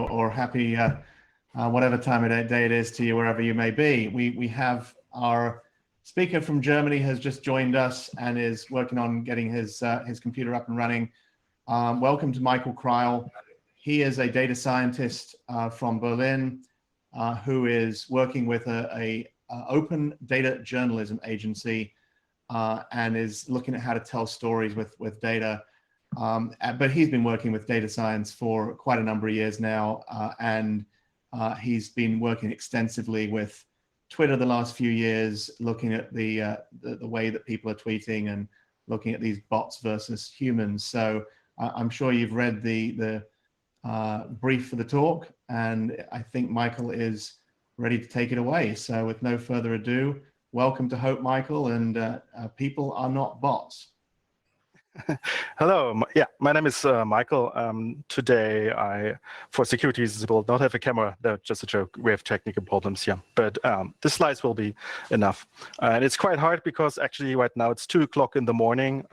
or happy whatever time of day it is to you, wherever you may be. We have our speaker from Germany has just joined us and is working on getting his computer up and running. Welcome to Michael Kreil. He is a data scientist from Berlin who is working with a open data journalism agency and is looking at how to tell stories with data. But he's been working with data science for quite a number of years now, and he's been working extensively with Twitter the last few years, looking at the way that people are tweeting and looking at these bots versus humans. So I'm sure you've read the brief for the talk, and I think Michael is ready to take it away. So with no further ado, welcome to Hope, Michael, and people are not bots. Hello, my name is Michael. Today, for security reasons, will not have a camera. That's just a joke. We have technical problems here, but the slides will be enough. And it's quite hard because actually right now it's 2 o'clock in the morning.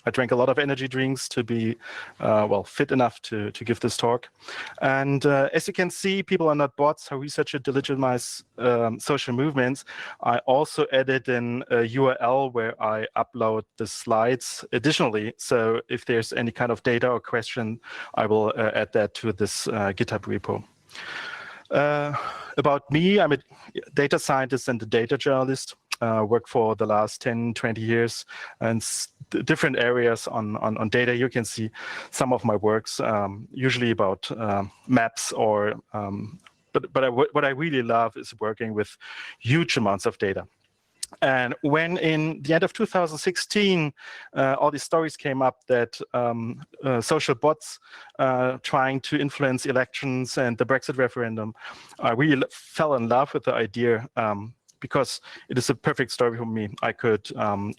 I drank a lot of energy drinks to be, well, fit enough to give this talk. And as you can see, people are not bots. How researchers delegitimize social movements. I also added in a URL where I upload the slides additionally. So if there's any kind of data or question, I will add that to this GitHub repo. About me, I'm a data scientist and a data journalist. Worked for the last 10, 20 years and different areas on data. You can see some of my works, usually about maps or, what I really love is working with huge amounts of data. And when in the end of 2016, all these stories came up that social bots trying to influence elections and the Brexit referendum, I really fell in love with the idea because it is a perfect story for me. I could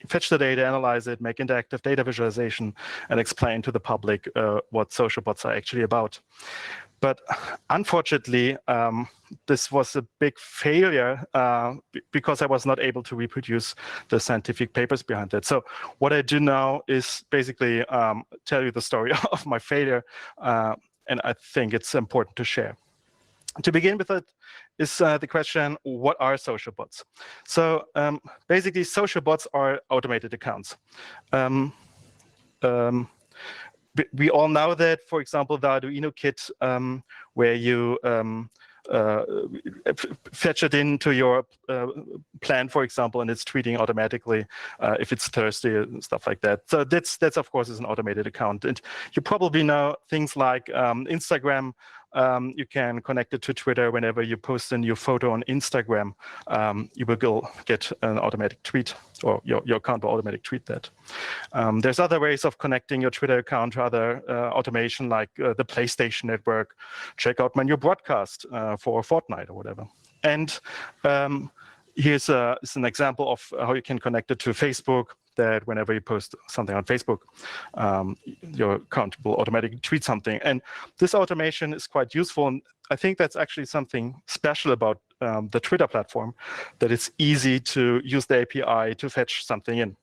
fetch the data, analyze it, make interactive data visualization, and explain to the public what social bots are actually about. But unfortunately, this was a big failure because I was not able to reproduce the scientific papers behind it. So what I do now is basically tell you the story of my failure, and I think it's important to share. To begin with it is the question, what are social bots? So basically, social bots are automated accounts. We all know that, for example, the Arduino kit, where you fetch it into your plan, for example, and it's tweeting automatically if it's thirsty and stuff like that. So that's of course is an automated account. And you probably know things like Instagram. You can connect it to Twitter. Whenever you post a new photo on Instagram, you will get an automatic tweet, or your account will automatically tweet that. There's other ways of connecting your Twitter account to other automation, like the PlayStation Network. Check out my new broadcast for Fortnite or whatever. And here's an example of how you can connect it to Facebook, that whenever you post something on Facebook, your account will automatically tweet something. And this automation is quite useful. And I think that's actually something special about the Twitter platform, that it's easy to use the API to fetch something in.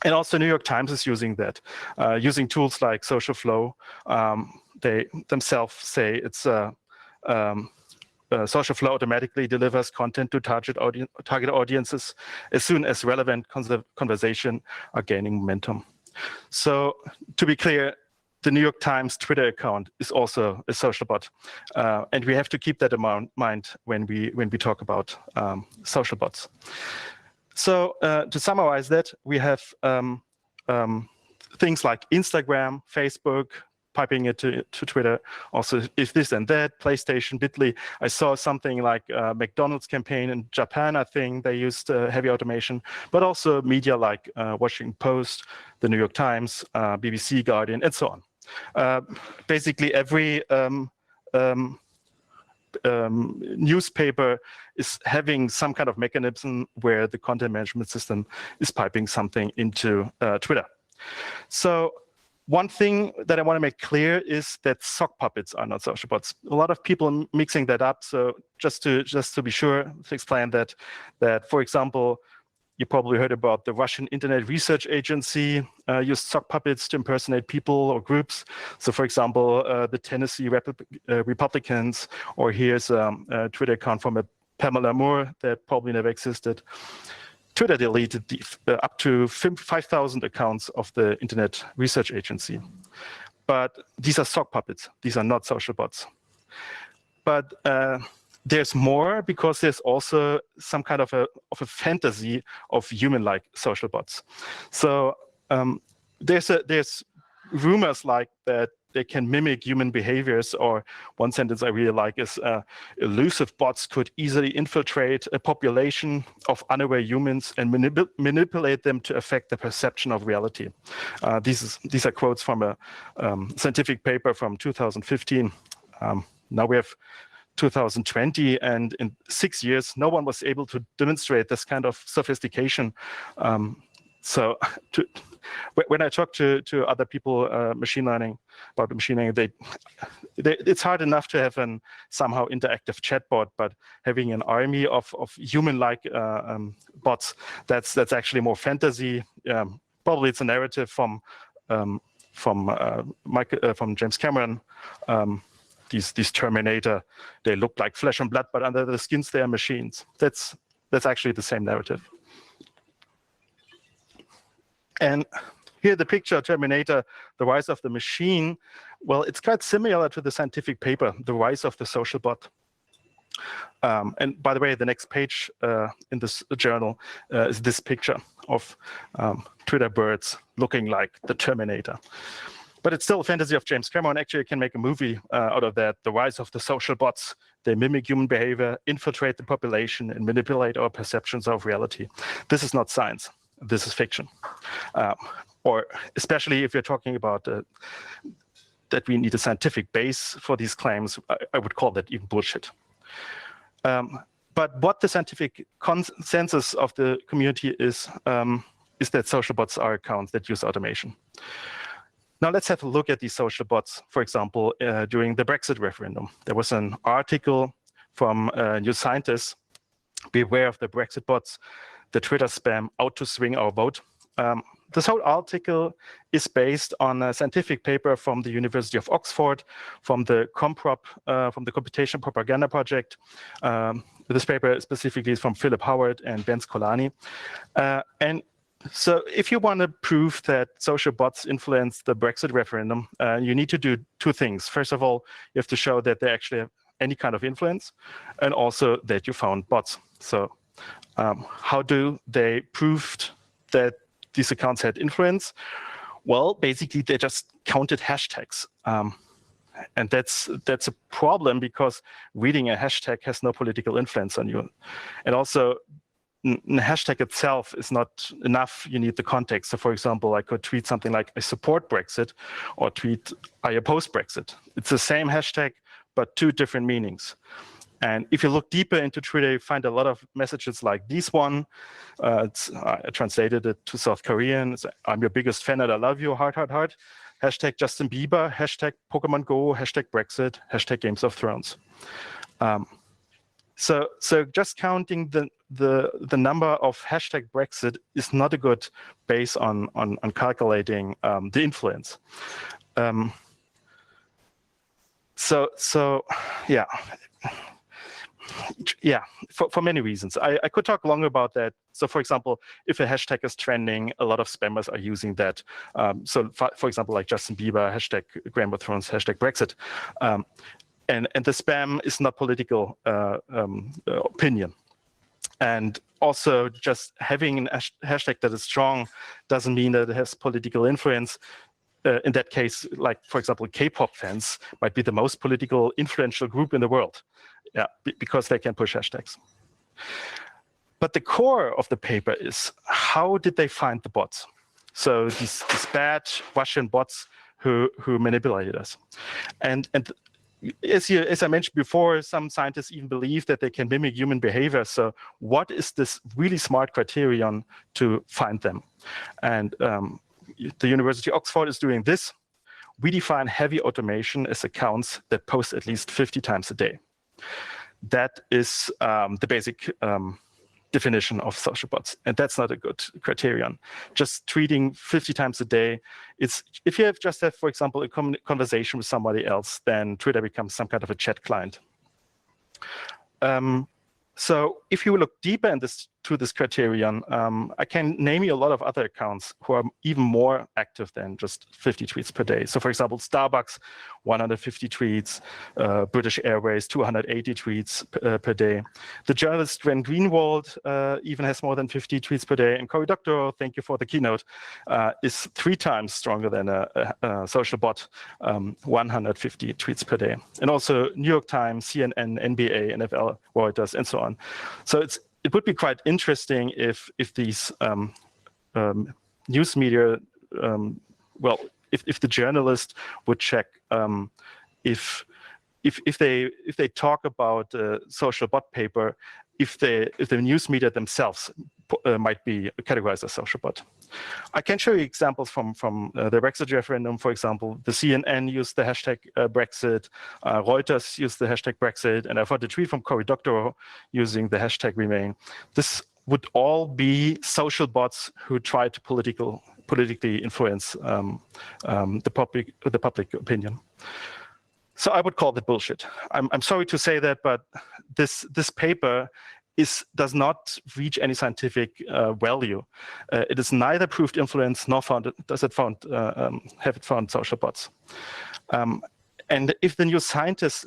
And also New York Times is using that, using tools like Socialflow. They themselves say it's Socialflow automatically delivers content to target audiences as soon as relevant conversation are gaining momentum. So to be clear, the New York Times Twitter account is also a social bot, and we have to keep that in mind when we talk about social bots. So to summarize that, we have things like Instagram, Facebook, piping it to Twitter. Also, if this and that, PlayStation, Bitly. I saw something like McDonald's campaign in Japan. I think they used heavy automation, but also media like Washington Post, the New York Times, BBC, Guardian, and so on. Basically, every newspaper is having some kind of mechanism where the content management system is piping something into Twitter. So one thing that I want to make clear is that sock puppets are not social bots. A lot of people are mixing that up. So just to be sure, to explain that for example, You probably heard about the Russian Internet Research Agency used sock puppets to impersonate people or groups. So for example, the Tennessee Republicans, or here's a Twitter account from a Pamela Moore that probably never existed. Twitter deleted up to 5,000 accounts of the Internet Research Agency. But these are sock puppets. These are not social bots. But there's more, because there's also some kind of a fantasy of human-like social bots. So there's rumors like that they can mimic human behaviors, or one sentence I really like is elusive bots could easily infiltrate a population of unaware humans and manipulate them to affect the perception of reality. These are quotes from a scientific paper from 2015. Now we have 2020, and in 6 years, no one was able to demonstrate this kind of sophistication. So when I talk to other people about machine learning, it's hard enough to have an somehow interactive chatbot, but having an army of human-like bots, that's actually more fantasy. Probably it's a narrative from James Cameron. These Terminator, they look like flesh and blood, but under the skins they are machines. That's actually the same narrative. And here the picture of Terminator, the rise of the machine. Well, it's quite similar to the scientific paper, the rise of the social bot. And by the way, the next page in this journal is this picture of Twitter birds looking like the Terminator. But it's still a fantasy of James Cameron. Actually, you can make a movie out of that. The rise of the social bots. They mimic human behavior, infiltrate the population, and manipulate our perceptions of reality. This is not science. This is fiction. Or especially if you're talking about that we need a scientific base for these claims, I would call that even bullshit. But what the scientific consensus of the community is that social bots are accounts that use automation. Now let's have a look at these social bots. For example, during the Brexit referendum, there was an article from New Scientist, beware of the Brexit bots, the Twitter spam out to swing our vote. This whole article is based on a scientific paper from the University of Oxford, from the Comprop, from the Computation Propaganda Project. This paper specifically is from Philip Howard and Ben Scolani. And so if you want to prove that social bots influence the Brexit referendum, you need to do two things. First of all, you have to show that they actually have any kind of influence, and also that you found bots. So how do they prove that these accounts had influence? Well, basically, they just counted hashtags. And that's a problem, because reading a hashtag has no political influence on you. And also, the hashtag itself is not enough. You need the context. So for example, I could tweet something like, I support Brexit, or tweet, I oppose Brexit. It's the same hashtag, but two different meanings. And if you look deeper into Twitter, you find a lot of messages like this one. I translated it to South Korean. It's, I'm your biggest fan and I love you, heart, heart, heart. Hashtag Justin Bieber, hashtag Pokemon Go, hashtag Brexit, hashtag Games of Thrones. So just counting the number of hashtag Brexit is not a good base on calculating the influence. So yeah, for many reasons. I could talk longer about that. So for example, if a hashtag is trending, a lot of spammers are using that. So for example, like Justin Bieber, hashtag Game of Thrones, hashtag Brexit. And the spam is not political opinion. And also just having a hashtag that is strong doesn't mean that it has political influence. In that case, like, for example, K-pop fans might be the most political influential group in the world, yeah, because they can push hashtags. But the core of the paper is, how did they find the bots? So these bad Russian bots who manipulated us. And as I mentioned before, some scientists even believe that they can mimic human behavior. So what is this really smart criterion to find them? And the University of Oxford is doing this. We define heavy automation as accounts that post at least 50 times a day. That is the basic definition of social bots, and that's not a good criterion. Just tweeting 50 times a day, if you just have, for example, a conversation with somebody else, then Twitter becomes some kind of a chat client. So if you look deeper into this criterion, I can name you a lot of other accounts who are even more active than just 50 tweets per day. So for example, Starbucks, 150 tweets, British Airways, 280 tweets per day. The journalist Glenn Greenwald even has more than 50 tweets per day. And Cory Doctorow, thank you for the keynote, is 3 times stronger than a social bot, 150 tweets per day. And also New York Times, CNN, NBA, NFL, Reuters, and so on. So it would be quite interesting if these news media, if the journalist would check if they talk about a social bot paper, if the news media themselves might be categorized as social bot. I can show you examples from the Brexit referendum, for example. The CNN used the hashtag Brexit, Reuters used the hashtag Brexit, and I found a tweet from Cory Doctorow using the hashtag Remain. This would all be social bots who try to politically influence the public opinion. So I would call that bullshit. I'm sorry to say that, but this paper does not reach any scientific value. It is neither proved influence nor have it found social bots. And if the New Scientist,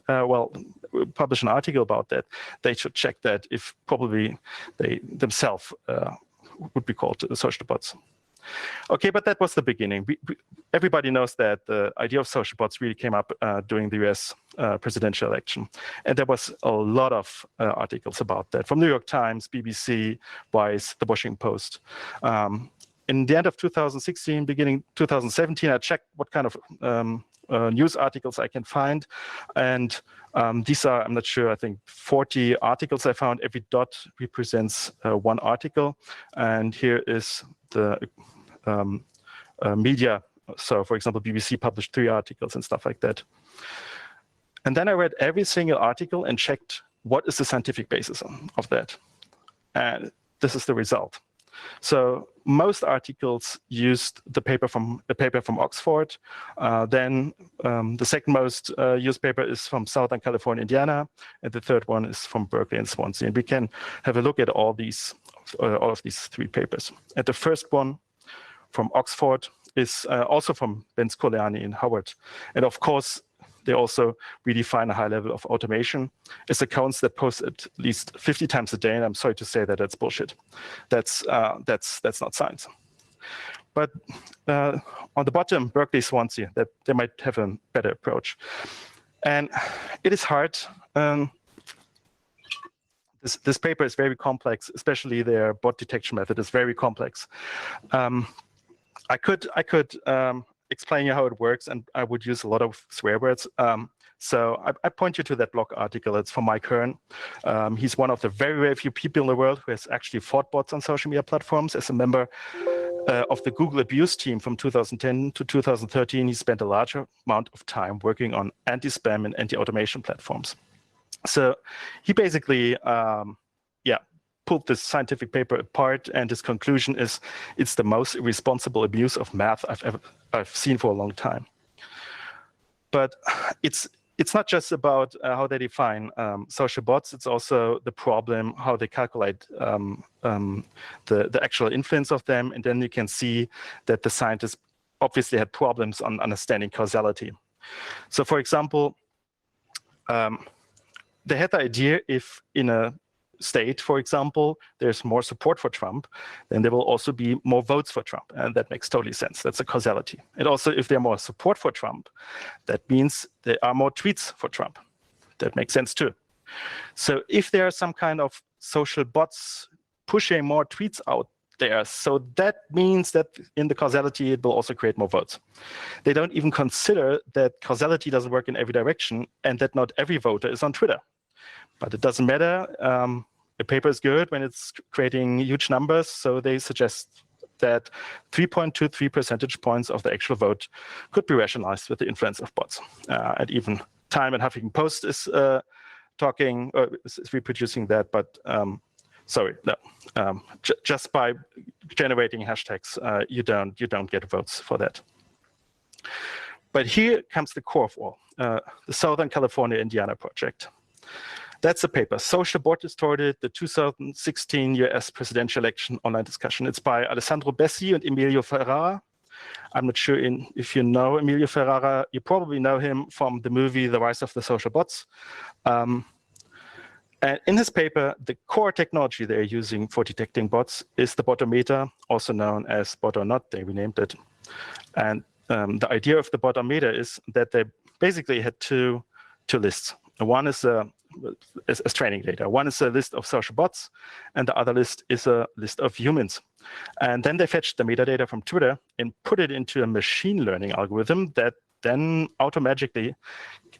publish an article about that, they should check that if probably they themselves would be called social bots. Okay, but that was the beginning. Everybody knows that the idea of social bots really came up during the US presidential election. And there was a lot of articles about that from New York Times, BBC, Vice, The Washington Post. In the end of 2016, beginning 2017, I checked what kind of news articles I can find. And these are, I'm not sure, I think 40 articles I found. Every dot represents one article. And here is the media. So for example, BBC published 3 articles and stuff like that. And then I read every single article and checked what is the scientific basis of that. And this is the result. So most articles used the paper from Oxford. Then the second most used paper is from Southern California, Indiana, and the third one is from Berkeley and Swansea. And we can have a look at all of these 3 papers. And the first one from Oxford is also from Ben Scolani in Howard. And of course, they also redefine a high level of automation. It's accounts that post at least 50 times a day, and I'm sorry to say that that's bullshit. That's not science. But on the bottom, Berkeley, Swansea, that they might have a better approach. And it is hard. This paper is very complex, especially their bot detection method is very complex. I could explain you how it works, and I would use a lot of swear words. So I point you to that blog article. It's from Mike Hearn. He's one of the very, very few people in the world who has actually fought bots on social media platforms. As a member of the Google abuse team from 2010 to 2013, he spent a large amount of time working on anti-spam and anti-automation platforms. So he basically, pulled this scientific paper apart, and his conclusion is it's the most irresponsible abuse of math I've seen for a long time. But it's not just about how they define social bots. It's also the problem how they calculate the actual influence of them, and then you can see that the scientists obviously had problems on understanding causality. So, for example, they had the idea if in a state, for example, there's more support for Trump, then there will also be more votes for Trump. And that makes totally sense. That's a causality. And also, if there's more support for Trump, that means there are more tweets for Trump. That makes sense too. So if there are some kind of social bots pushing more tweets out there, so that means that in the causality, it will also create more votes. They don't even consider that causality doesn't work in every direction and that not every voter is on Twitter. But it doesn't matter. A paper is good when it's creating huge numbers. So they suggest that 3.23 percentage points of the actual vote could be rationalized with the influence of bots. And even Time and Huffington Post is reproducing that. But sorry, no. Just by generating hashtags, you don't get votes for that. But here comes the core of all, the Southern California Indiana Project. That's the paper, Social Bot Distorted, the 2016 US presidential election online discussion. It's by Alessandro Bessi and Emilio Ferrara. I'm not sure if you know Emilio Ferrara. You probably know him from the movie The Rise of the Social Bots. And in his paper, the core technology they're using for detecting bots is the botometer, also known as Bot-or-Not, they renamed it. And the idea of the botometer is that they basically had two lists. One is as training data. One is a list of social bots, and the other list is a list of humans. And then they fetched the metadata from Twitter and put it into a machine learning algorithm that then automatically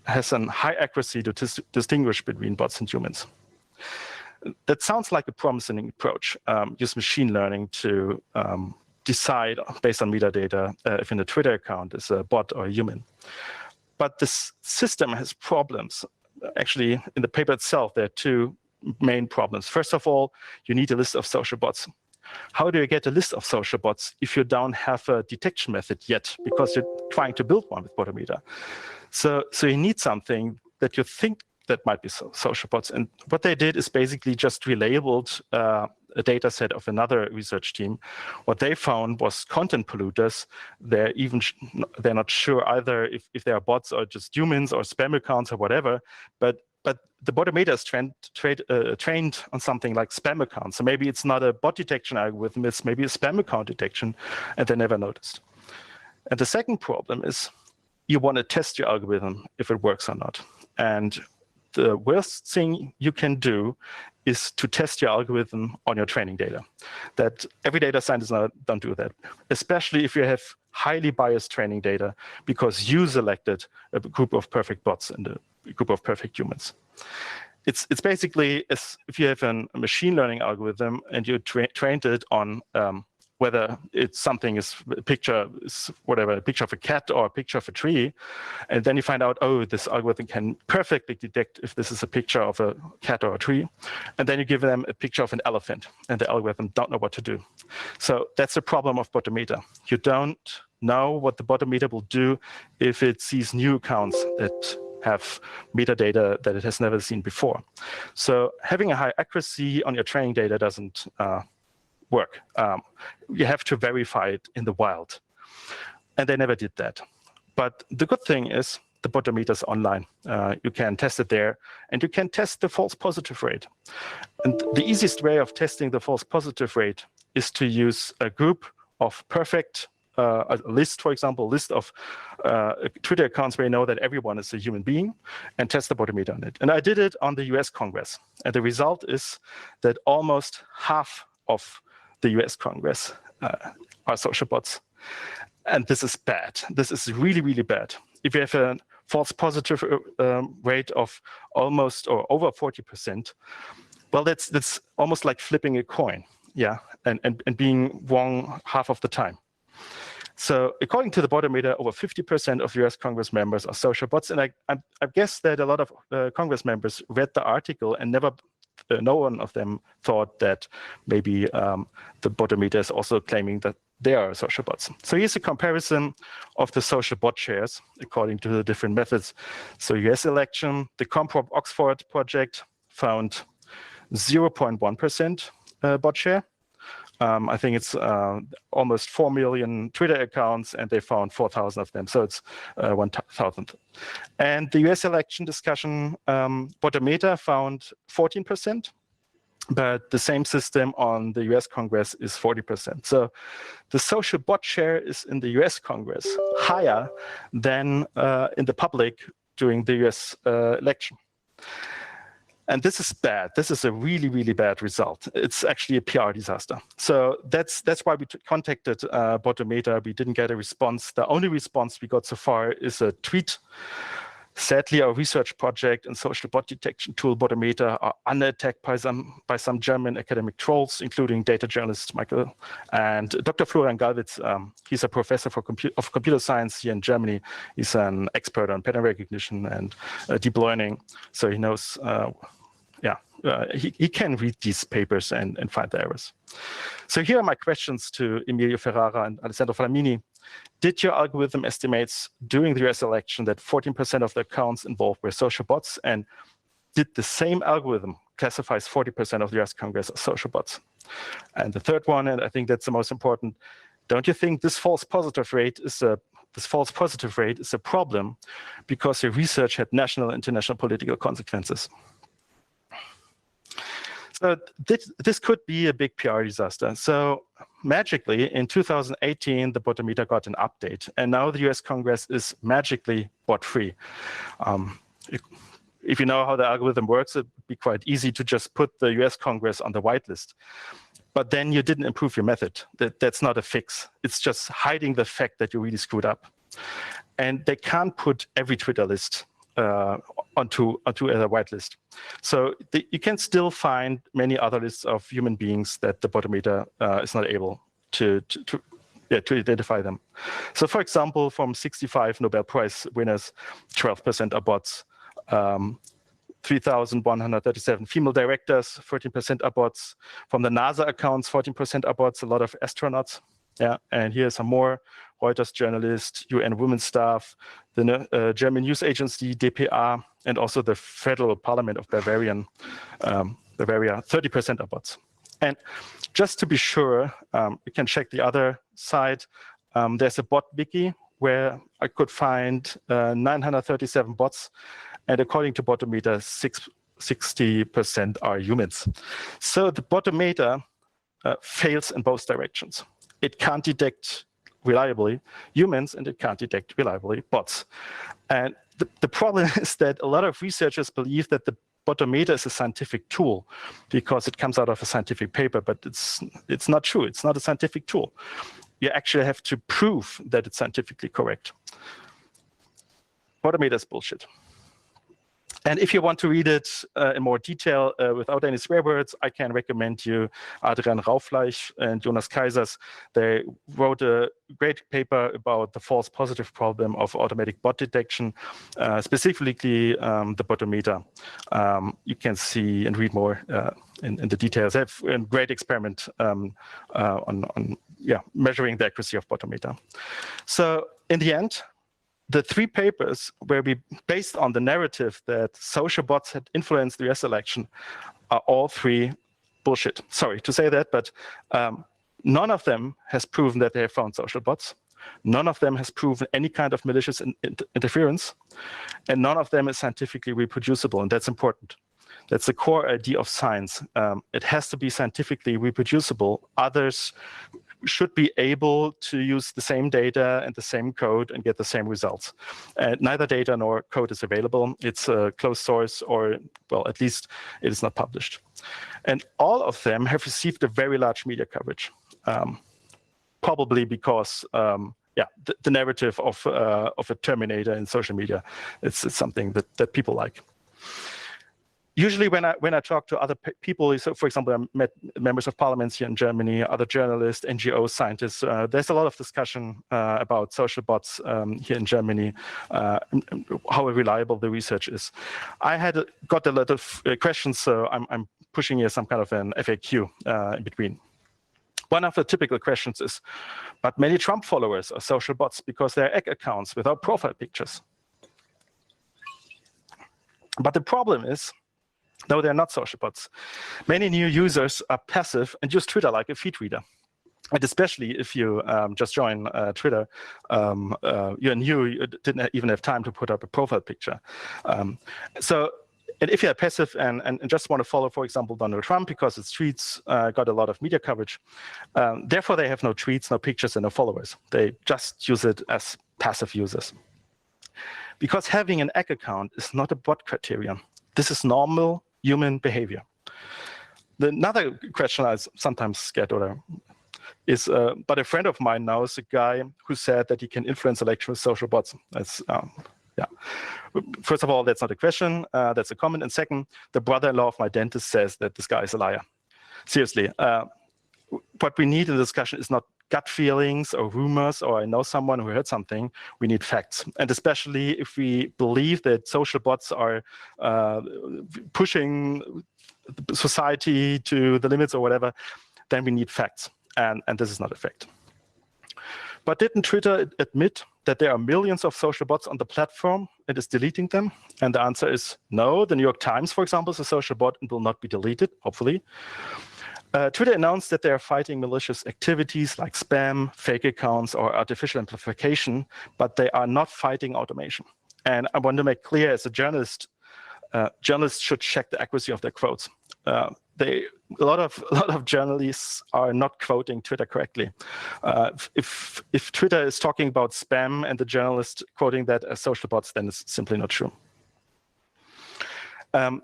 has a high accuracy to distinguish between bots and humans. That sounds like a promising approach. Use machine learning to decide based on metadata if in a Twitter account is a bot or a human. But this system has problems. Actually, in the paper itself, there are two main problems. First of all, you need a list of social bots. How do you get a list of social bots if you don't have a detection method yet, because you're trying to build one with Botometer? So you need something that you think that might be social bots. And what they did is basically just relabeled a data set of another research team. What they found was content polluters. They're not sure either if they are bots or just humans or spam accounts or whatever, but the Botometer is trained on something like spam accounts. So maybe it's not a bot detection algorithm, it's maybe a spam account detection, and they never noticed. And the second problem is you want to test your algorithm if it works or not. And the worst thing you can do is to test your algorithm on your training data. That every data scientist don't do that, especially if you have highly biased training data because you selected a group of perfect bots and a group of perfect humans. It's basically as if you have a machine learning algorithm and you trained it on whether it's something is a picture of a cat or a picture of a tree, and then you find out, oh, this algorithm can perfectly detect if this is a picture of a cat or a tree, and then you give them a picture of an elephant, and the algorithm don't know what to do. So that's the problem of Botometer. You don't know what the Botometer will do if it sees new accounts that have metadata that it has never seen before. So having a high accuracy on your training data doesn't work. You have to verify it in the wild. And they never did that. But the good thing is the Botometer is online. You can test it there, and you can test the false positive rate. And the easiest way of testing the false positive rate is to use a group of perfect, a list, for example, a list of Twitter accounts where you know that everyone is a human being, and test the Botometer on it. And I did it on the US Congress. And the result is that almost half of the US Congress are social bots. And this is bad. This is really, really bad. If you have a false positive rate of almost or over 40%, well, that's almost like flipping a coin, yeah, and being wrong half of the time. So according to the Botometer, over 50% of US Congress members are social bots. And I guess that a lot of Congress members read the article and never no one of them thought that maybe the Botometer is also claiming that they are social bots. So here's a comparison of the social bot shares according to the different methods. So US election, the Comprop Oxford project found 0.1% bot share. I think it's almost 4 million Twitter accounts, and they found 4,000 of them. So it's 1,000. And the US election discussion, Botometer found 14%, but the same system on the US Congress is 40%. So the social bot share is in the US Congress higher than in the public during the US election. And this is bad. This is a really, really bad result. It's actually a PR disaster. So that's why we contacted Botometer. We didn't get a response. The only response we got so far is a tweet. Sadly, our research project and social bot detection tool Botometer are under attack by some German academic trolls, including data journalist Michael and Dr. Florian Galwitz. He's a professor of computer science here in Germany. He's an expert on pattern recognition and deep learning. So he knows he can read these papers and find the errors. So here are my questions to Emilio Ferrara and Alessandro Flamini. Did your algorithm estimates during the US election that 14% of the accounts involved were social bots? And did the same algorithm classifies 40% of the US Congress as social bots? And the third one, and I think that's the most important, don't you think this false positive rate is a problem because your research had national and international political consequences? So this could be a big PR disaster. So magically, in 2018, the Botometer got an update, and now the US Congress is magically bot-free. If you know how the algorithm works, it'd be quite easy to just put the US Congress on the whitelist. But then you didn't improve your method. That's not a fix. It's just hiding the fact that you really screwed up. And they can't put every Twitter list onto a whitelist. So you can still find many other lists of human beings that the Botometer is not able to identify them. So for example, from 65 Nobel Prize winners, 12% are bots. 3,137 female directors, 13% are bots. From the NASA accounts, 14% are bots, a lot of astronauts. Yeah, and here are some more. Reuters journalist, UN women staff, the German news agency, DPA, and also the Federal Parliament of Bavaria, 30% are bots. And just to be sure, we can check the other side. There's a bot wiki where I could find 937 bots. And according to Botometer, 60% are humans. So the Botometer fails in both directions. It can't detect reliably humans, and it can't detect reliably bots. And the problem is that a lot of researchers believe that the Botometer is a scientific tool because it comes out of a scientific paper, but it's not true. It's not a scientific tool. You actually have to prove that it's scientifically correct. Botometer is bullshit. And if you want to read it in more detail without any swear words, I can recommend you Adrian Raufleich and Jonas Kaisers. They wrote a great paper about the false positive problem of automatic bot detection, specifically the Botometer. You can see and read more in the details. They have a great experiment on measuring the accuracy of Botometer. So in the end, the three papers where we based on the narrative that social bots had influenced the US election are all three bullshit. Sorry to say that, but none of them has proven that they have found social bots. None of them has proven any kind of malicious interference, and none of them is scientifically reproducible, and that's important. That's the core idea of science. It has to be scientifically reproducible. Others should be able to use the same data and the same code and get the same results. Neither data nor code is available. It's a closed source, or, well, at least it is not published. And all of them have received a very large media coverage, probably because, the narrative of a Terminator in social media, it's something that people like. Usually when I talk to other people, so for example, I met members of parliaments here in Germany, other journalists, NGOs, scientists, there's a lot of discussion about social bots here in Germany, and how reliable the research is. I got a lot of questions, so I'm pushing here some kind of an FAQ in between. One of the typical questions is, but many Trump followers are social bots because they're egg accounts without profile pictures. But the problem is, no, they're not social bots. Many new users are passive and use Twitter like a feed reader. And especially if you just join Twitter, you're new, you didn't even have time to put up a profile picture. And if you're passive and just want to follow, for example, Donald Trump because his tweets got a lot of media coverage, therefore they have no tweets, no pictures, and no followers. They just use it as passive users. Because having an egg account is not a bot criterion. This is normal human behavior. Another question I sometimes get is, but a friend of mine now is a guy who said that he can influence election with social bots. That's, First of all, that's not a question, that's a comment. And second, the brother-in-law of my dentist says that this guy is a liar. Seriously, what we need in the discussion is not gut feelings or rumors, or I know someone who heard something. We need facts. And especially if we believe that social bots are pushing society to the limits or whatever, then we need facts. And this is not a fact. But didn't Twitter admit that there are millions of social bots on the platform and is deleting them? And the answer is no. The New York Times, for example, is a social bot and will not be deleted, hopefully. Twitter announced that they are fighting malicious activities like spam, fake accounts, or artificial amplification, but they are not fighting automation. And I want to make clear, as a journalist, journalists should check the accuracy of their quotes. A lot of journalists are not quoting Twitter correctly. If Twitter is talking about spam and the journalist quoting that as social bots, then it's simply not true.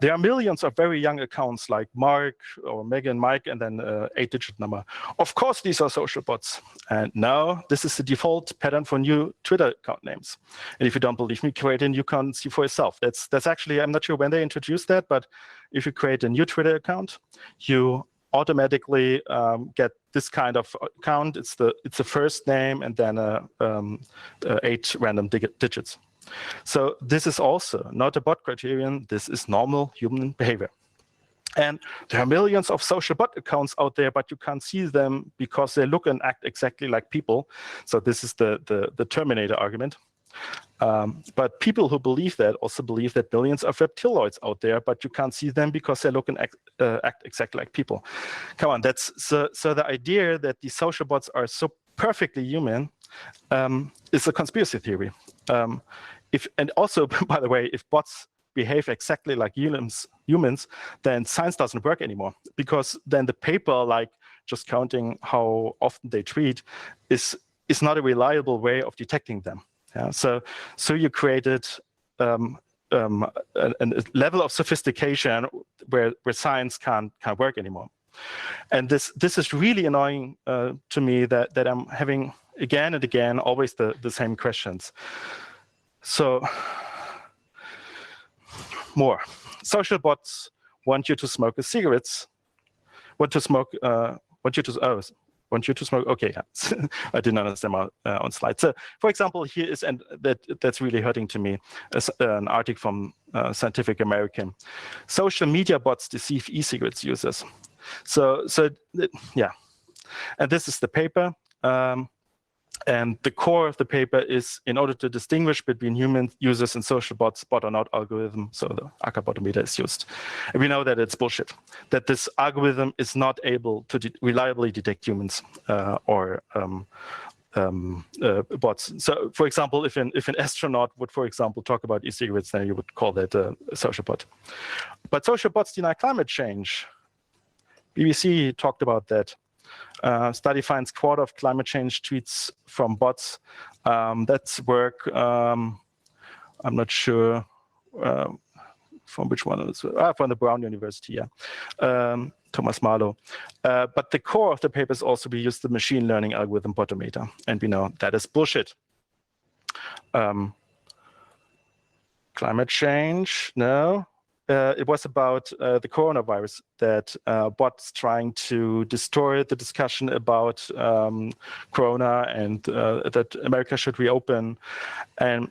There are millions of very young accounts like Mark or Megan, Mike, and then 8-digit number. Of course, these are social bots. And now this is the default pattern for new Twitter account names. And if you don't believe me, create a new account, see for yourself. That's actually, I'm not sure when they introduced that, but if you create a new Twitter account, you automatically get this kind of account. It's the first name and then 8 random digits. So this is also not a bot criterion. This is normal human behavior. And there are millions of social bot accounts out there, but you can't see them because they look and act exactly like people. So this is the Terminator argument. But people who believe that also believe that millions of reptiloids out there, but you can't see them because they look and act exactly like people. Come on, that's so the idea that the social bots are so perfectly human is a conspiracy theory. And also, by the way, if bots behave exactly like humans, then science doesn't work anymore, because then the paper, like just counting how often they tweet, is not a reliable way of detecting them. Yeah? So you created a level of sophistication where science can't work anymore. And this is really annoying to me that I'm having again and again always the same questions. So more social bots want you to smoke cigarettes, want you to smoke. Okay, yeah. I didn't understand on slide. So, for example, here is, and that's really hurting to me, an article from Scientific American. Social media bots deceive e-cigarettes users. So yeah, and this is the paper. And the core of the paper is, in order to distinguish between human users and social bots, bot or not algorithm, so the Acker-Botometer is used. And we know that it's bullshit, that this algorithm is not able to reliably detect humans or bots. So, for example, if an astronaut would, for example, talk about e-cigarettes, then you would call that a social bot. But social bots deny climate change. BBC talked about that. Study finds quarter of climate change tweets from bots. That's work. I'm not sure from which one it is. From the Brown University, yeah. Thomas Marlowe. But the core of the papers also we use the machine learning algorithm Botometer, and we know that is bullshit. Climate change, no. It was about the coronavirus, that bots trying to destroy the discussion about corona and that America should reopen. And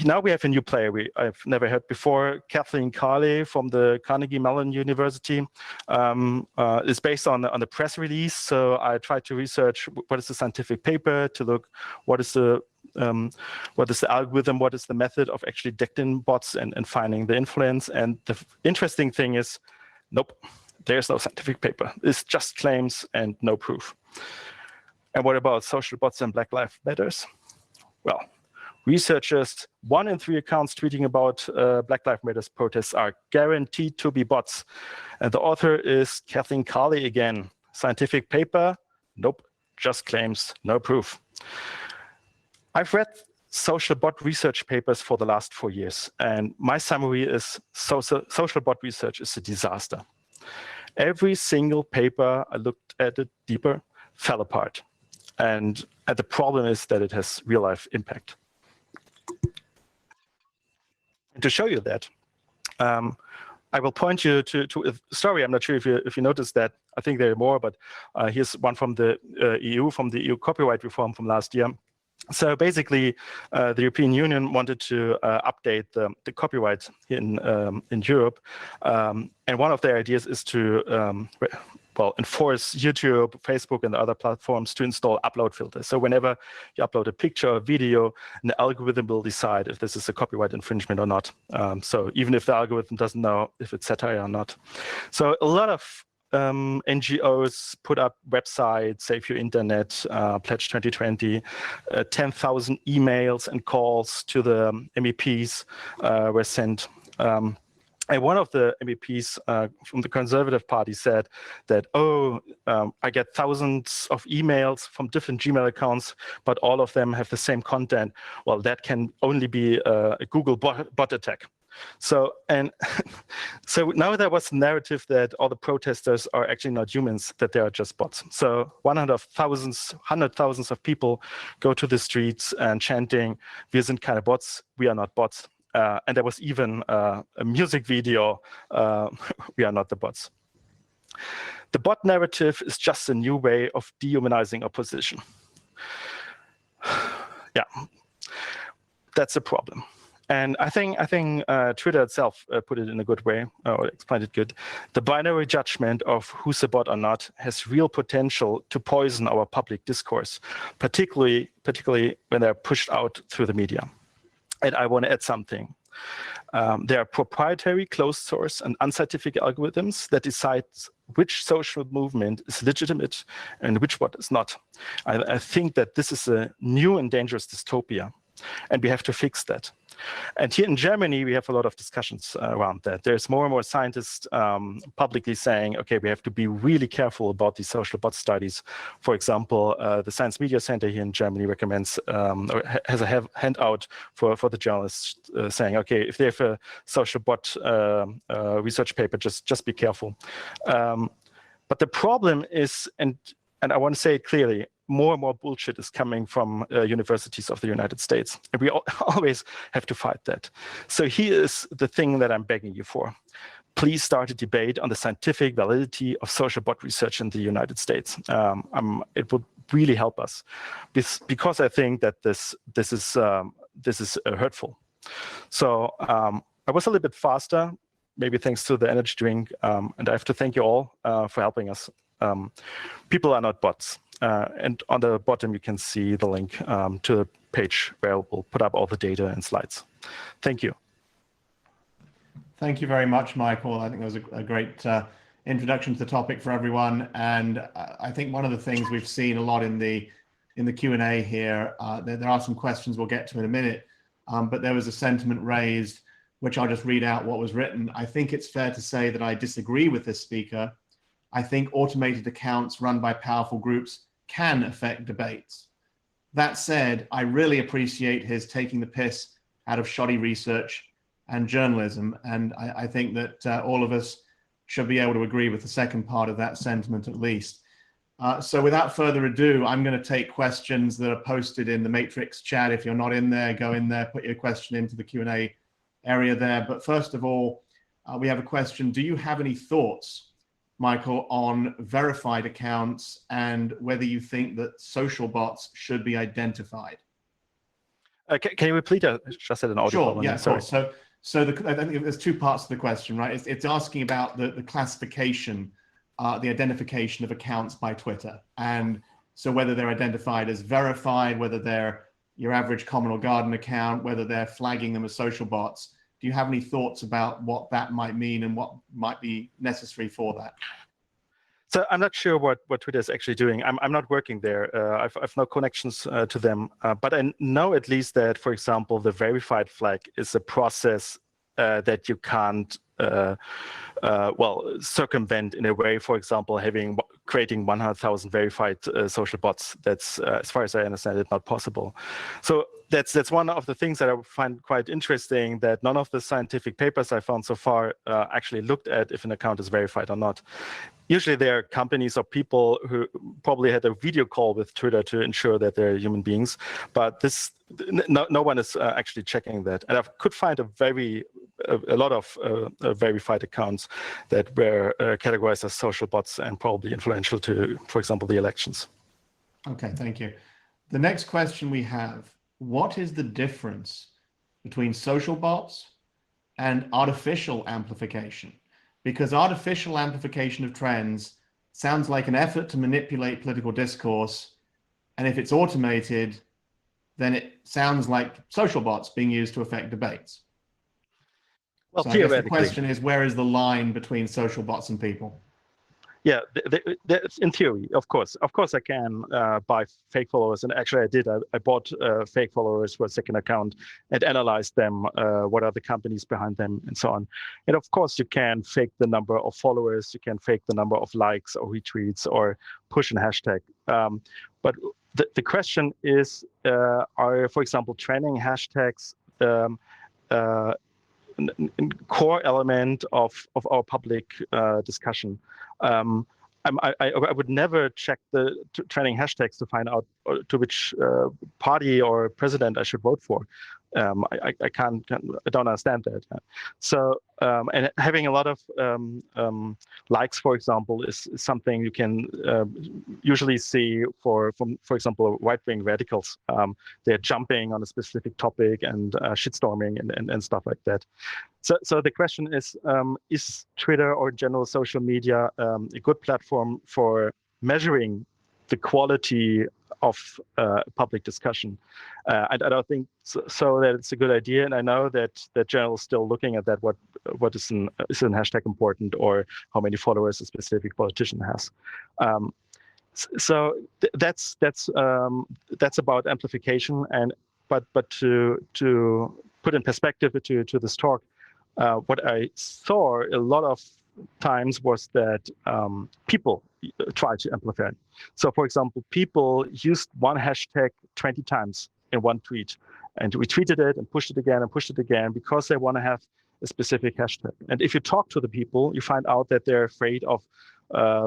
now we have a new player I've never heard before. Kathleen Carley from the Carnegie Mellon University is based on the press release. So I tried to research what is the scientific paper to look what is the algorithm, what is the method of actually detecting bots and finding the influence. And the interesting thing is, nope, there's no scientific paper. It's just claims and no proof. And what about social bots and Black Lives Matters? Well, researchers, 1 in 3 accounts tweeting about Black Lives Matter protests are guaranteed to be bots. And the author is Kathleen Carley again. Scientific paper? Nope, just claims, no proof. I've read social bot research papers for the last 4 years, and my summary is social bot research is a disaster. Every single paper I looked at it deeper fell apart. And the problem is that it has real-life impact. And to show you that, I will point you to a story. I'm not sure if you noticed that. I think there are more, but here's one from the EU copyright reform from last year. So basically, the European Union wanted to update the copyright in Europe, and one of their ideas is to enforce YouTube, Facebook, and other platforms to install upload filters. So whenever you upload a picture or video, an algorithm will decide if this is a copyright infringement or not. So even if the algorithm doesn't know if it's satire or not. So a lot of NGOs put up websites, Save Your Internet, Pledge 2020, 10,000 emails and calls to the MEPs were sent. And one of the MEPs from the Conservative Party said that, I get thousands of emails from different Gmail accounts, but all of them have the same content. Well, that can only be a Google bot attack. So so now there was a narrative that all the protesters are actually not humans, that they are just bots. So hundred thousands of people go to the streets and chanting, "Wir sind keine Bots, we are not bots." And there was even a music video, "We are not the bots." The bot narrative is just a new way of dehumanizing opposition. Yeah, that's a problem. And I think Twitter itself put it in a good way, or explained it good. The binary judgment of who's a bot or not has real potential to poison our public discourse, particularly when they're pushed out through the media. And I want to add something. There are proprietary, closed source, and unscientific algorithms that decide which social movement is legitimate and which one is not. I think that this is a new and dangerous dystopia, and we have to fix that. And here in Germany, we have a lot of discussions around that. There's more and more scientists publicly saying, okay, we have to be really careful about these social bot studies. For example, the Science Media Center here in Germany recommends, or has a handout for the journalists saying, okay, if they have a social bot research paper, just be careful. But the problem is, and I want to say it clearly, more and more bullshit is coming from universities of the United States. And we always have to fight that. So here is the thing that I'm begging you for. Please start a debate on the scientific validity of social bot research in the United States. It would really help us, because I think that this is hurtful. So I was a little bit faster, maybe thanks to the energy drink, and I have to thank you all for helping us. People are not bots. And on the bottom, you can see the link to the page where we'll put up all the data and slides. Thank you. Thank you very much, Michael. I think that was a great introduction to the topic for everyone. And I think one of the things we've seen a lot in the Q&A here, there are some questions we'll get to in a minute, but there was a sentiment raised, which I'll just read out what was written. I think it's fair to say that I disagree with this speaker. I think automated accounts run by powerful groups can affect debates. That said, I really appreciate his taking the piss out of shoddy research and journalism. And I think that all of us should be able to agree with the second part of that sentiment at least. So without further ado, I'm going to take questions that are posted in the Matrix chat. If you're not in there, go in there, put your question into the Q&A area there. But first of all, we have a question. Do you have any thoughts, Michael, on verified accounts and whether you think that social bots should be identified? Can you repeat that? Just said an audio. Sure, yeah, sorry. So I think there's two parts to the question, right? It's asking about the classification, the identification of accounts by Twitter. And so whether they're identified as verified, whether they're your average common or garden account, whether they're flagging them as social bots. Do you have any thoughts about what that might mean and what might be necessary for that? So I'm not sure what Twitter is actually doing. I'm not working there. I've no connections to them, but I know at least that, for example, the verified flag is a process that you can't circumvent in a way. For example, creating 100,000 verified social bots. That's, as far as I understand it, not possible. So that's one of the things that I find quite interesting, that none of the scientific papers I found so far actually looked at if an account is verified or not. Usually there are companies or people who probably had a video call with Twitter to ensure that they're human beings, but no one is actually checking that. And I could find a lot of verified accounts that were categorized as social bots and probably influential to, for example, the elections. Okay, thank you. the next question we have, what is the difference between social bots and artificial amplification? Because artificial amplification of trends sounds like an effort to manipulate political discourse. And if it's automated, then it sounds like social bots being used to affect debates. Well, so I guess the theoretically, question is, where is the line between social bots and people? yeah, in theory, of course, I can buy fake followers, and actually I did. I bought fake followers for a second account and analyzed them. What are the companies behind them, and so on. And of course, you can fake the number of followers, you can fake the number of likes or retweets, or push a hashtag. But the question is, are, for example, trending hashtags a core element of our public discussion? I would never check the trending hashtags to find out to which party or president I should vote for. I don't understand that. So, and having a lot of likes, for example, is something you can usually see for example, right-wing radicals. They're jumping on a specific topic and shitstorming and stuff like that. So the question is Twitter or general social media a good platform for measuring the quality of public discussion? I don't think so that it's a good idea, and I know that General is still looking at that. What is an hashtag important, or how many followers a specific politician has? So that's about amplification, but to put in perspective to this talk, what I saw a lot of times was that people try to amplify it. So, for example, people used one hashtag 20 times in one tweet, and retweeted it and pushed it again because they want to have a specific hashtag. And if you talk to the people, you find out that they're afraid of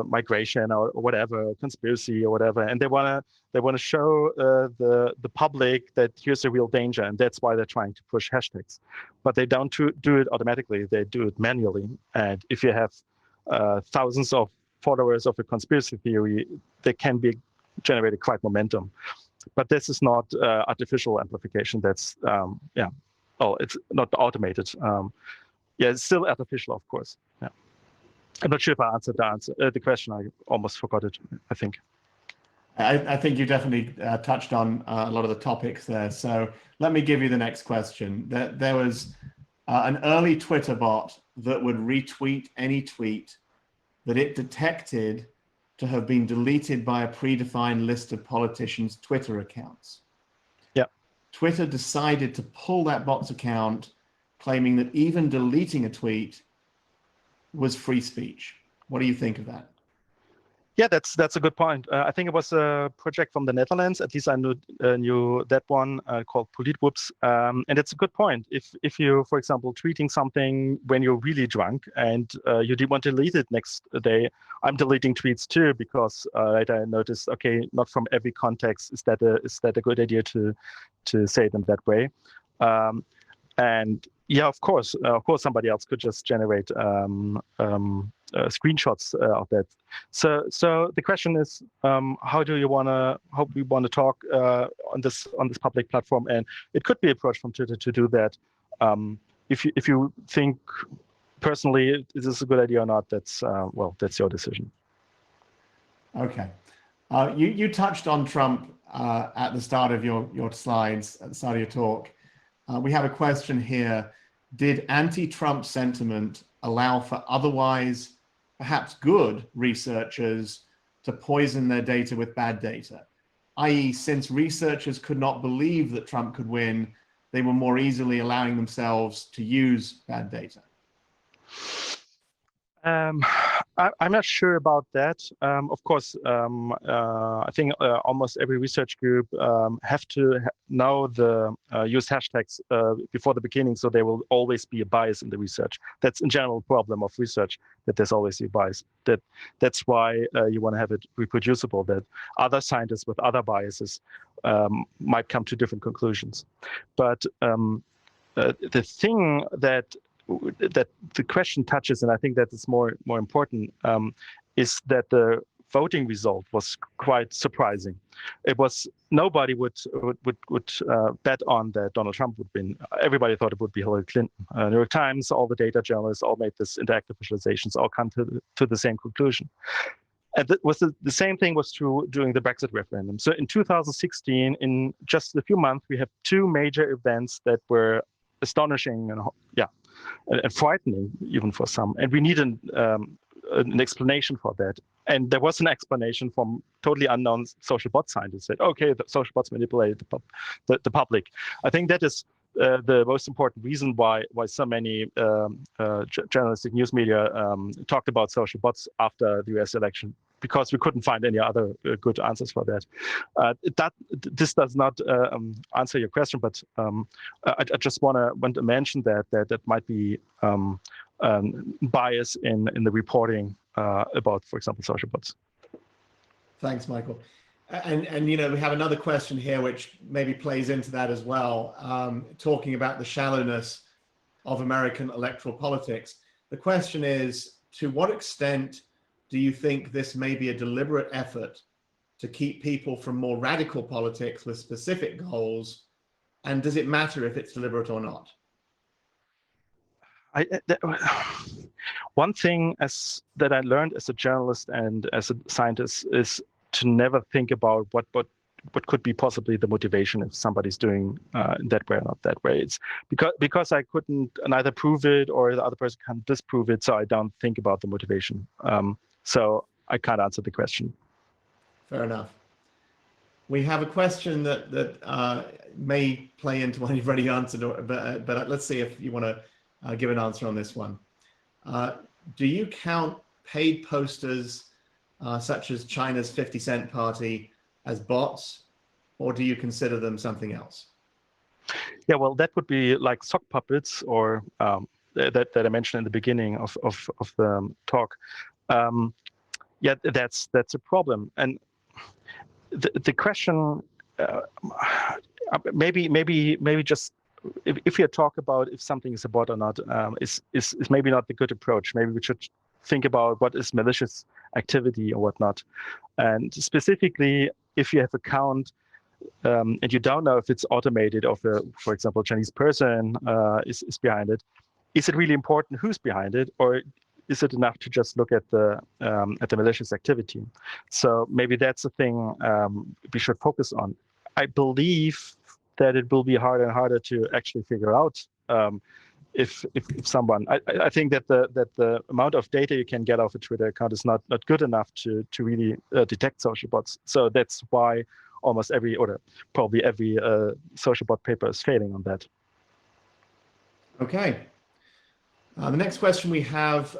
migration or whatever, conspiracy or whatever, and they want to show the public that here's a real danger, and that's why they're trying to push hashtags. But they don't do it automatically; they do it manually. And if you have thousands of followers of a conspiracy theory, they can be generated quite momentum. But this is not artificial amplification. That's it's not automated. It's still artificial, of course. Yeah. I'm not sure if I answered the question. I almost forgot it, I think. I think you definitely touched on a lot of the topics there. So let me give you the next question. There was an early Twitter bot that would retweet any tweet that it detected to have been deleted by a predefined list of politicians' Twitter accounts. Yeah. Twitter decided to pull that bot's account, claiming that even deleting a tweet was free speech. What do you think of that? Yeah, that's a good point. I think it was a project from the Netherlands. At least I knew that one called Politwhoops, and it's a good point. If you, for example, tweeting something when you're really drunk and you want to delete it next day, I'm deleting tweets too, because later I noticed, okay, not from every context is that a good idea to say them that way. And yeah, of course, somebody else could just generate screenshots of that. So the question is, how we want to talk on this public platform, and it could be approached from Twitter to do that. If you think personally is this a good idea or not, that's your decision. Okay, you touched on Trump at the start of your slides, at the start of your talk. We have a question here. Did anti-Trump sentiment allow for otherwise perhaps good researchers to poison their data with bad data? I.e., since researchers could not believe that Trump could win, they were more easily allowing themselves to use bad data. I'm not sure about that. Of course, I think almost every research group have to use hashtags before the beginning, so there will always be a bias in the research. That's in general problem of research, that there's always a bias. That's why you want to have it reproducible, that other scientists with other biases might come to different conclusions. But the thing that the question touches, and I think that is more important, is that voting result was quite surprising. It was nobody would bet on that Donald Trump would win. Everybody thought it would be Hillary Clinton. New York Times, all the data journalists, all made this interactive visualizations, all come to the same conclusion. And that was the same thing was true during the Brexit referendum. So in 2016, in just a few months, we have two major events that were astonishing and frightening even for some. And we need an explanation for that. And there was an explanation from totally unknown social bot scientists that, okay, the social bots manipulate the public. I think that is the most important reason why so many journalistic news media talked about social bots after the US election, because we couldn't find any other good answers for that. This does not answer your question, but I just want to mention that might be bias in the reporting about, for example, social bots. Thanks, Michael. And we have another question here which maybe plays into that as well, talking about the shallowness of American electoral politics. The question is, to what extent do you think this may be a deliberate effort to keep people from more radical politics with specific goals? And does it matter if it's deliberate or not? One thing that I learned as a journalist and as a scientist is to never think about what could be possibly the motivation if somebody's doing that way or not that way. It's because I couldn't neither prove it or the other person can't disprove it, so I don't think about the motivation. So I can't answer the question. Fair enough. We have a question that may play into one you've already answered, but let's see if you want to give an answer on this one. Do you count paid posters such as China's 50 Cent Party as bots, or do you consider them something else? Yeah, well, that would be like sock puppets, or that I mentioned in the beginning of the talk. Yeah, that's a problem. And the question, maybe just if you talk about if something is a bot or not, is maybe not the good approach. Maybe we should think about what is malicious activity or whatnot. And specifically, if you have a count and you don't know if it's automated, or for example, a Chinese person is behind it, is it really important who's behind it, or is it enough to just look at the malicious activity? So maybe that's the thing we should focus on. I believe that it will be harder and harder to actually figure out if someone. I think that the amount of data you can get off a Twitter account is not good enough to really detect social bots. So that's why almost probably every social bot paper is failing on that. Okay. The next question we have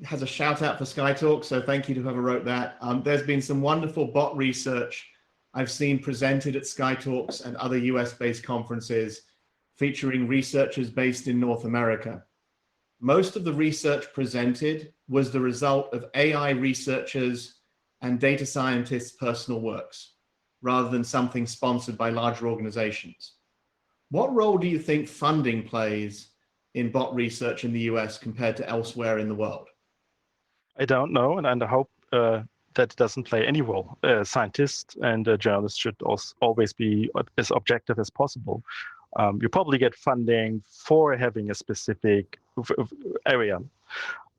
has a shout out for SkyTalk, so thank you to whoever wrote that. There's been some wonderful bot research I've seen presented at SkyTalks and other US-based conferences featuring researchers based in North America. Most of the research presented was the result of AI researchers and data scientists' personal works, rather than something sponsored by larger organizations. What role do you think funding plays in bot research in the US compared to elsewhere in the world? I don't know, and I hope that doesn't play any role. Scientists and journalists should always be as objective as possible. You probably get funding for having a specific area.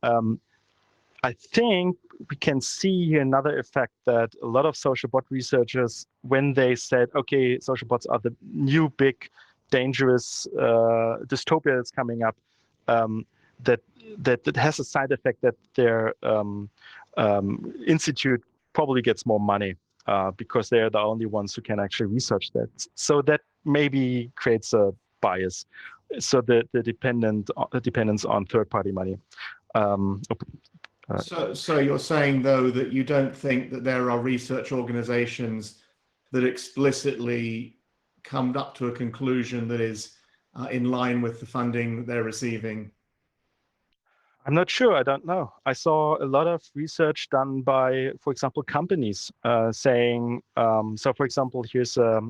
I think we can see another effect that a lot of social bot researchers, when they said, okay, social bots are the new big dangerous dystopia that's coming up, that has a side effect that their institute probably gets more money because they're the only ones who can actually research that. So that maybe creates a bias. So the dependence on third-party money. So you're saying, though, that you don't think that there are research organizations that explicitly come up to a conclusion that is in line with the funding they're receiving? I'm not sure. I don't know. I saw a lot of research done by, for example, companies saying, so for example, here's a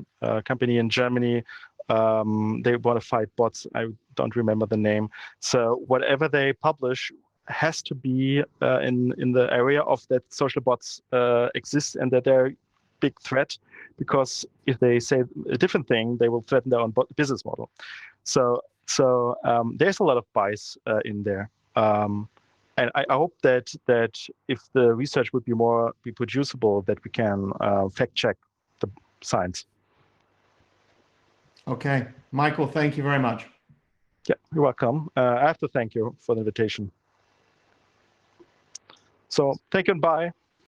company in Germany. They want to fight bots. I don't remember the name. So whatever they publish has to be in the area of that social bots exist and that they're a big threat, because if they say a different thing, they will threaten their own business model. So there's a lot of bias in there. And I hope that if the research would be more reproducible, that we can fact check the science. Okay, Michael, thank you very much. Yeah, you're welcome. I have to thank you for the invitation. So thank you and bye.